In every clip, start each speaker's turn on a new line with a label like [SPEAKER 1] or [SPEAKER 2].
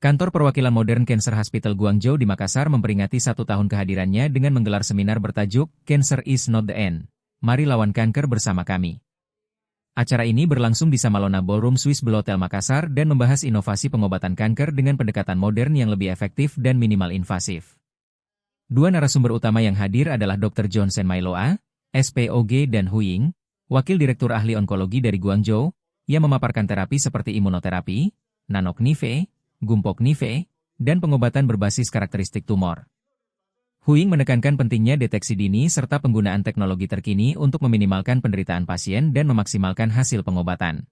[SPEAKER 1] Kantor Perwakilan Modern Cancer Hospital Guangzhou di Makassar memperingati 1 tahun kehadirannya dengan menggelar seminar bertajuk Cancer is not the end. Mari lawan kanker bersama kami. Acara ini berlangsung di Samalona Ballroom Swiss Belhotel Makassar dan membahas inovasi pengobatan kanker dengan pendekatan modern yang lebih efektif dan minimal invasif. Dua narasumber utama yang hadir adalah Dr. Johnson Mailoa, SPOG dan Hu Ying, Wakil Direktur Ahli Onkologi dari Guangzhou, yang memaparkan terapi seperti imunoterapi, nanoknife, gumpoknife, dan pengobatan berbasis karakteristik tumor. Hu Ying menekankan pentingnya deteksi dini serta penggunaan teknologi terkini untuk meminimalkan penderitaan pasien dan memaksimalkan hasil pengobatan.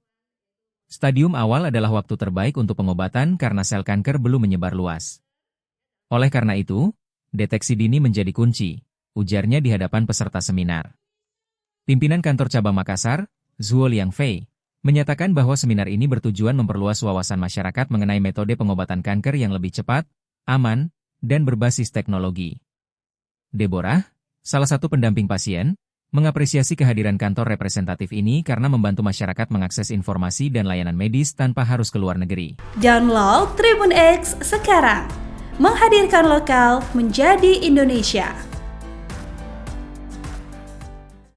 [SPEAKER 1] Stadium awal adalah waktu terbaik untuk pengobatan karena sel kanker belum menyebar luas. Oleh karena itu, deteksi dini menjadi kunci, ujarnya di hadapan peserta seminar. Pimpinan Kantor Cabang Makassar, Zhuo Liangfei, menyatakan bahwa seminar ini bertujuan memperluas wawasan masyarakat mengenai metode pengobatan kanker yang lebih cepat, aman, dan berbasis teknologi. Deborah, salah satu pendamping pasien, mengapresiasi kehadiran kantor representatif ini karena membantu masyarakat mengakses informasi dan layanan medis tanpa harus ke luar negeri.
[SPEAKER 2] Download Tribun X sekarang, menghadirkan lokal menjadi Indonesia.